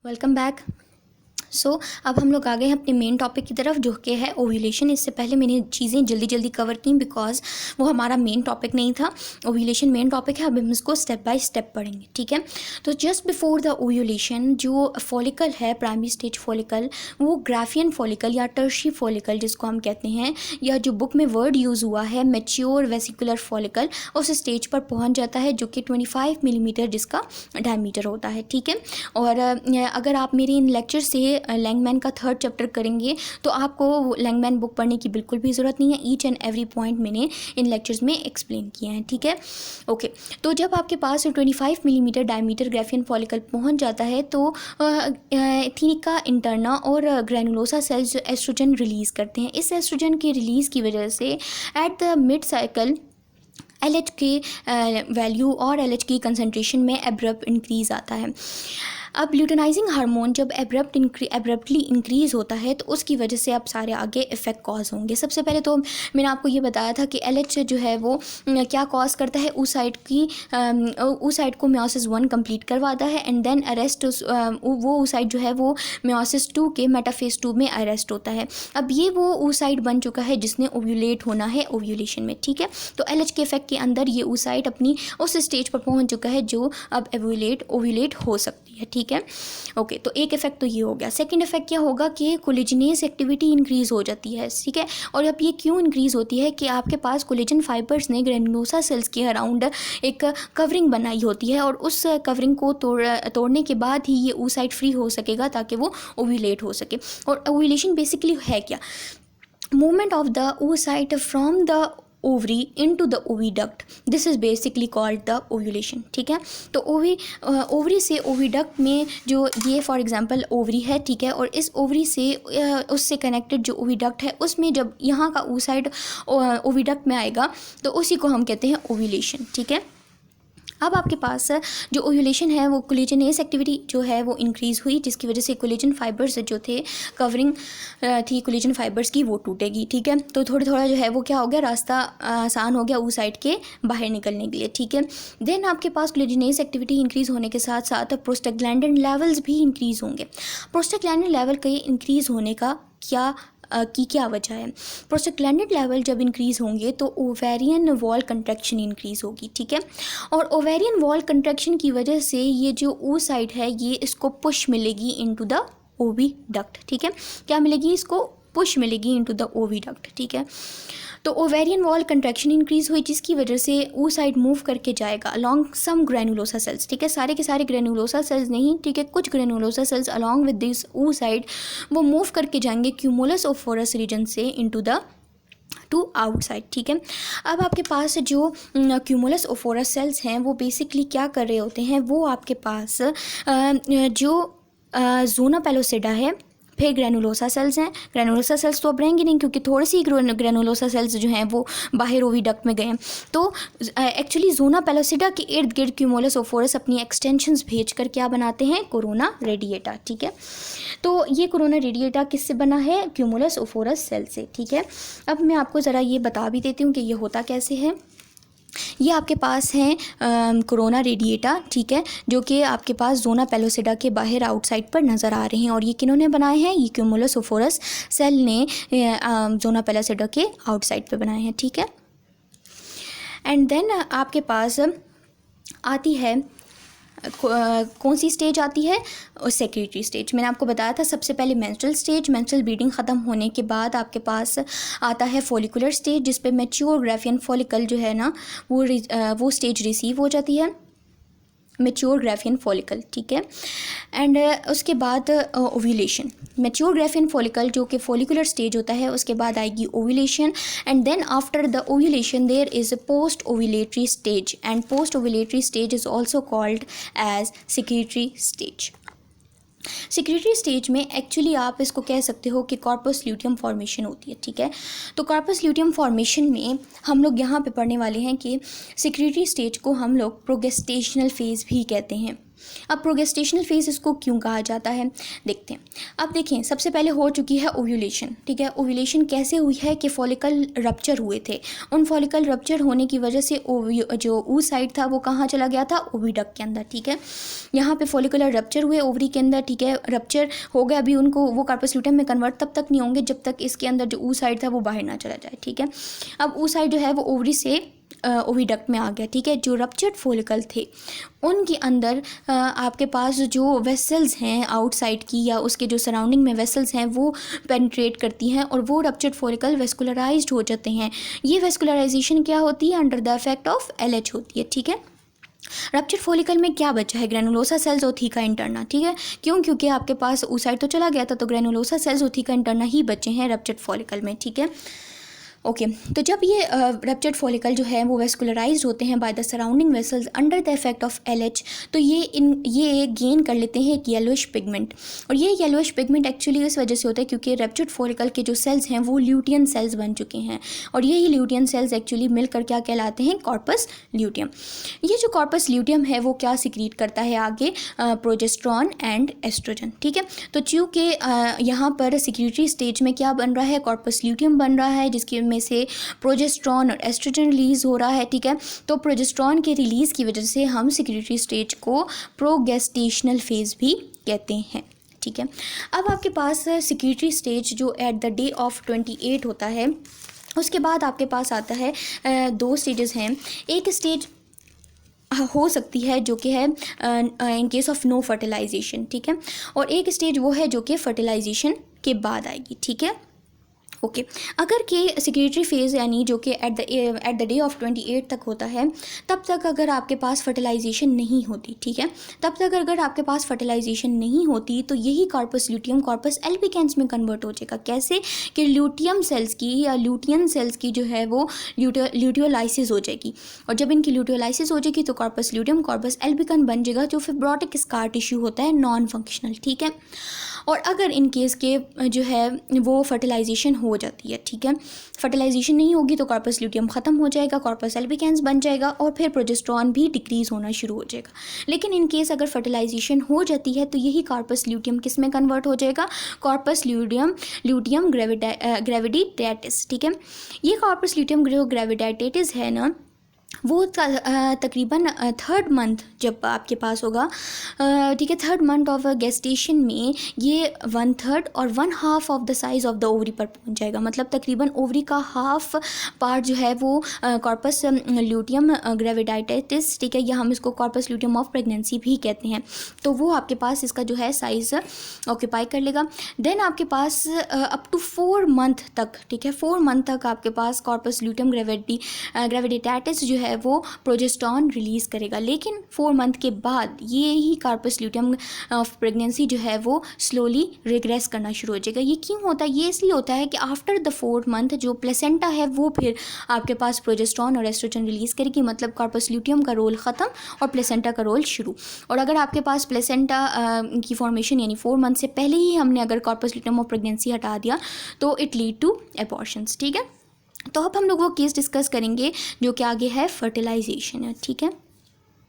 Welcome back. अब हम लोग आ गए हैं अपने मेन टॉपिक की तरफ, जो कि है ओव्यूलेशन। इससे पहले मैंने चीज़ें जल्दी जल्दी कवर की बिकॉज वो हमारा मेन टॉपिक नहीं था। ओव्यूलेशन मेन टॉपिक है, अब हम इसको स्टेप बाय स्टेप पढ़ेंगे, ठीक है। तो जस्ट बिफोर द ओव्यूलेशन जो फॉलिकल है, प्राइमरी स्टेज फॉलिकल, वो ग्राफियन फॉलिकल या टर्शियरी फॉलिकल जिसको हम कहते हैं, या जो बुक में वर्ड यूज़ हुआ है मैच्योर वेसिकुलर फॉलिकल, उस स्टेज पर पहुँच जाता है, जो कि 25 मिलीमीटर जिसका डायमीटर होता है, ठीक है। और अगर आप मेरे इन लेक्चर से लैंगमैन का 3rd चैप्टर करेंगे तो आपको लैंगमैन बुक पढ़ने की बिल्कुल भी ज़रूरत नहीं है। ईच एंड एवरी पॉइंट मैंने इन लेक्चर्स में एक्सप्लेन किए हैं, ठीक है। ओके, तो जब आपके पास 25 मिलीमीटर डायमीटर ग्राफियन फॉलिकल पहुंच जाता है तो थीनिका इंटरना और ग्रैनुलोसा सेल्स एस्ट्रोजन रिलीज़ करते हैं। इस एस्ट्रोजन के रिलीज़ की वजह से at the mid cycle LH की वैल्यू और LH की कंसनट्रेशन में एब्रप्ट इंक्रीज़ आता है। अब ल्यूटेनाइजिंग हार्मोन जब एब्रप्टली इंक्रीज़ होता है तो उसकी वजह से अब सारे आगे इफ़ेक्ट कॉज होंगे। सबसे पहले तो मैंने आपको ये बताया था कि LH जो है वो क्या कॉज करता है, oocyte को meiosis 1 कंप्लीट करवाता है एंड देन अरेस्ट वो oocyte जो है वो meiosis 2 के मेटाफेज 2 में अरेस्ट होता है। अब ये वो oocyte बन चुका है जिसने ओव्यूलेट होना है ओव्यूलेशन में, ठीक है। तो LH के इफेक्ट के अंदर ये oocyte अपनी उस स्टेज पर पहुंच चुका है जो अब ओव्यूलेट हो सकती है, ठीक है। ओके, तो एक इफेक्ट तो ये हो गया। सेकंड इफेक्ट क्या होगा कि कोलेजनेस एक्टिविटी इंक्रीज हो जाती है, ठीक है। और अब ये क्यों इंक्रीज होती है कि आपके पास कोलेजन फाइबर्स ने ग्रैनुलोसा सेल्स के अराउंड एक कवरिंग बनाई होती है और उस कवरिंग को तोड़ने के बाद ही ये oocyte फ्री हो सकेगा ताकि वो ओव्यूलेट हो सके। और ओव्यूलेशन बेसिकली है क्या? Movement of the oocyte from the ovary into the oviduct, this is basically called the ovulation, ठीक है। तो ओवरी से ओविडक्ट में जो ये फॉर एग्जांपल ओवरी है, ठीक है, और इस ओवरी से उससे कनेक्टेड जो ओविडक्ट है उसमें जब यहाँ का oocyte ओविडक्ट में आएगा तो उसी को हम कहते हैं ओव्यूलेशन, ठीक है। अब आपके पास जो ओव्यूलेशन है वो कोलेजनेस एक्टिविटी जो है वो इंक्रीज़ हुई, जिसकी वजह से कोलेजन फाइबर्स जो थे, कवरिंग थी कोलेजन फाइबर्स की, वो टूटेगी, ठीक है। तो थोड़ा थोड़ा जो है वो क्या हो गया, रास्ता आसान हो गया oocyte के बाहर निकलने के लिए, ठीक है। देन आपके पास कोलेजनेस एक्टिविटी इंक्रीज़ होने के साथ साथ प्रोस्टाग्लैंडिन लेवल्स भी इंक्रीज़ होंगे। प्रोस्टाग्लैंडिन लेवल के इंक्रीज़ होने का क्या वजह है? प्रोस्टाग्लैंडिन लेवल जब इंक्रीज़ होंगे तो ओवेरियन वॉल कंट्रैक्शन इंक्रीज़ होगी, ठीक है। और ओवेरियन वॉल कंट्रैक्शन की वजह से ये जो oocyte है ये इसको पुश मिलेगी इनटू द ओविडक्ट, ठीक है। क्या मिलेगी? इसको पुश मिलेगी इनटू द ओविडक्ट, ठीक है। तो ओवेरियन वॉल कंट्रैक्शन इंक्रीज़ हुई जिसकी वजह से oocyte मूव करके जाएगा अलॉन्ग सम ग्रैनुलोसा सेल्स, ठीक है। सारे के सारे ग्रैनुलोसा सेल्स नहीं, ठीक है, कुछ granulosa cells along with this oocyte वो मूव करके जाएंगे क्यूमुलस ओफोरस रीजन से इनटू द आउटसाइड, ठीक है। अब आपके पास जो क्यूमुलस ओफोरस सेल्स हैं वो बेसिकली क्या कर रहे होते हैं, वो आपके पास जो जोना पेलोसिडा है, फिर ग्रैनुलोसा सेल्स हैं। ग्रैनुलोसा सेल्स तो अब रहेंगे नहीं क्योंकि थोड़ी सी ग्रैनुलोसा सेल्स जो हैं वो बाहर ओविडक्ट में गए हैं। तो एक्चुअली जोना पेलोसिडा के इर्द गिर्द क्यूमुलस ओफोरस अपनी एक्सटेंशंस भेजकर क्या बनाते हैं? कोरोना रेडिएटा, ठीक है। तो ये कोरोना रेडिएटा किससे बना है? क्यूमुलस ओफोरस सेल से, ठीक है। अब मैं आपको ज़रा ये बता भी देती हूँ कि ये होता कैसे है। ये आपके पास हैं कोरोना रेडिएटा, ठीक है, जो कि आपके पास जोना पेलोसिडा के बाहर आउटसाइड पर नज़र आ रहे हैं। और ये किन्होंने बनाए हैं? ये क्यूमुलस ओफोरस सेल ने जोना पेलोसिडा के आउटसाइड पर बनाए हैं, ठीक है। एंड देन आपके पास आती है कौन सी स्टेज आती है? Secretary stage. मैंने आपको बताया था सबसे पहले मेंस्ट्रुअल स्टेज, मेंस्ट्रुअल ब्लीडिंग ख़त्म होने के बाद आपके पास आता है फॉलिकुलर स्टेज, जिस पे मैच्योर ग्राफियन फॉलिकल जो है ना वो स्टेज रिसीव हो जाती है, मैच्योर ग्राफियन फॉलिकल, ठीक है। एंड उसके बाद ओव्यूलेशन। मैच्योर ग्राफियन फॉलिकल जो कि फॉलिकुलर स्टेज होता है, उसके बाद आएगी ovulation and then after the ovulation there is a post ovulatory stage and post ovulatory stage is also called as secretory stage. Secretory stage में एक्चुअली आप इसको कह सकते हो कि कॉर्पस ल्यूटियम फॉर्मेशन होती है, ठीक है। तो कॉर्पस ल्यूटियम फॉर्मेशन में हम लोग यहाँ पे पढ़ने वाले हैं कि सेक्रेटरी स्टेज को हम लोग प्रोगेस्टेशनल फेज़ भी कहते हैं, अब प्रोगेस्टेशनल फेज इसको क्यों कहा जाता है, देखते हैं। अब देखें, सबसे पहले हो चुकी है ओव्यूलेशन, ठीक है। ओव्यूलेशन कैसे हुई है कि फॉलिकल रप्चर हुए थे, उन फॉलिकल रप्चर होने की वजह से जो oocyte था वो कहाँ चला गया था, ओविडक्ट के अंदर, ठीक है। यहाँ पे फॉलिकुलर रप्चर हुए ओवरी के अंदर, ठीक है। रप्चर हो गया, अभी उनको वो कार्पस ल्यूटेम में कन्वर्ट तब तक नहीं होंगे जब तक इसके अंदर जो oocyte था वो बाहर ना चला जाए, ठीक है। अब oocyte जो है वो ओवरी से ओविडक्ट में आ गया, ठीक है। जो रप्चर्ड फॉलिकल थे उनके अंदर आपके पास जो वेसल्स हैं आउटसाइड की या उसके जो सराउंडिंग में वेसल्स हैं वो पेनिट्रेट करती हैं और वो रप्चर्ड फॉलिकल वेस्कुलराइज्ड हो जाते हैं। ये वेस्कुलराइजेशन क्या होती है, under the effect of LH होती है, ठीक है। रप्चर्ड फॉलिकल में क्या बचा है, ग्रेनुलोसा सेल्स और थीका इंटरना, ठीक है। क्योंकि आपके पास oocyte तो चला गया था, तो ग्रेनुलोसा सेल्स और थीका इंटरना ही बचे हैं रप्चर्ड फॉलिकल में, ठीक है। ओके तो जब ये रप्चर्ड फॉलिकल जो है वो वेस्कुलराइज्ड होते हैं by the surrounding vessels under the effect of LH, तो ये गेन कर लेते हैं एक येलोइश पिगमेंट। और ये येलोइश पिगमेंट एक्चुअली इस वजह से होता है क्योंकि रप्चर्ड फॉलिकल के जो सेल्स हैं वो ल्यूटियन सेल्स बन चुके हैं, और यही ल्यूटियन सेल्स एक्चुअली मिलकर क्या कहलाते हैं, कॉर्पस ल्यूटियम। ये जो कॉर्पस ल्यूटियम है वो क्या सिक्रीट करता है आगे, प्रोजेस्ट्रॉन एंड एस्ट्रोजन, ठीक है। तो चूँकि यहाँ पर सिक्रीटरी स्टेज में क्या बन रहा है, कॉर्पस ल्यूटियम बन रहा है जिसके में से प्रोजेस्ट्रॉन और एस्ट्रोजन रिलीज हो रहा है, ठीक है। तो प्रोजेस्ट्रॉन के रिलीज की वजह से हम सिक्रीटरी स्टेज को प्रोगेस्टेशनल फेज भी कहते हैं, ठीक है। अब आपके पास सिक्रीटरी स्टेज जो एट द डे ऑफ 28 होता है, उसके बाद आपके पास आता है 2 स्टेजेस हैं। एक स्टेज हो सकती है जो कि है in case of no fertilisation, ठीक है, और एक स्टेज वो है जो कि फर्टिलाइजेशन के बाद आएगी, ठीक है। ओके अगर कि सिक्रीटरी फेज़ यानी जो कि एट द डे ऑफ 28 तक होता है, तब तक अगर आपके पास फर्टिलाइजेशन नहीं होती, ठीक है, तब तक अगर आपके पास फर्टिलाइजेशन नहीं होती तो यही कॉर्पस ल्यूटियम कॉर्पस एल्बिकेंस में कन्वर्ट हो जाएगा। कैसे कि ल्यूटियम सेल्स की या ल्यूटियन सेल्स की जो है वो ल्यूटियोलाइसिस हो जाएगी, और जब इनकी ल्यूटियोलाइसिस हो जाएगी तो कॉर्पस ल्यूटियम कॉर्पस एल्बिकन बन जाएगा जो फिब्रोटिक स्कार टिश्यू होता है, नॉन फंक्शनल, ठीक है। और अगर इन केस के जो है वो फर्टिलाइजेशन हो जाती है, ठीक है, फर्टिलाइजेशन नहीं होगी तो कॉर्पस ल्यूटियम ख़त्म हो जाएगा, कॉर्पस एल्बिकेंस बन जाएगा और फिर प्रोजेस्ट्रॉन भी डिक्रीज़ होना शुरू हो जाएगा। लेकिन इन केस अगर फर्टिलाइजेशन हो जाती है तो यही कॉर्पस ल्यूटियम किस में कन्वर्ट हो जाएगा, कॉर्पस ल्यूटियम ग्रेविडेटेटिस, ठीक है। ये कॉर्पस ल्यूटियम ग्रेविडेटेटिस है ना, वो तकरीबन 3rd मंथ जब आपके पास होगा, ठीक है, 3rd मंथ ऑफ गेस्टेशन में ये 1/3 और 1/2 of the size of the ovary पर पहुंच जाएगा। मतलब तकरीबन ओवरी का हाफ पार्ट जो है वो कॉर्पस ल्यूटियम ग्रेविडेटेटिस, ठीक है, या हम इसको कॉर्पस ल्यूटियम ऑफ प्रेगनेंसी भी कहते हैं, तो वो आपके पास इसका जो है साइज़ ऑक्यूपाई कर लेगा। देन आपके पास अप टू 4 मंथ तक, ठीक है, 4 मंथ तक आपके पास कॉर्पस ल्यूटियम ग्रेविडेटेटिस जो है वो प्रोजेस्ट्रॉन रिलीज़ करेगा। लेकिन 4 मंथ के बाद ये ही कॉर्पस ल्यूटियम ऑफ प्रेगनेंसी जो है वो स्लोली रिग्रेस करना शुरू हो जाएगा। ये क्यों होता है, ये इसलिए होता है कि आफ्टर द 4th मंथ जो प्लेसेंटा है वो फिर आपके पास प्रोजेस्ट्रॉन और एस्ट्रोजन रिलीज़ करेगी, मतलब कॉर्पस ल्यूटियम का रोल ख़त्म और प्लेसेंटा का रोल शुरू। और अगर आपके पास प्लेसेंटा की फॉर्मेशन यानी 4 मंथ से पहले ही हमने अगर कॉर्पस ल्यूटियम ऑफ प्रेगनेंसी हटा दिया तो इट लीड टू एबॉर्शंस, ठीक है। तो अब हम लोग वो केस डिस्कस करेंगे जो कि आगे है फर्टिलाइजेशन है, ठीक है।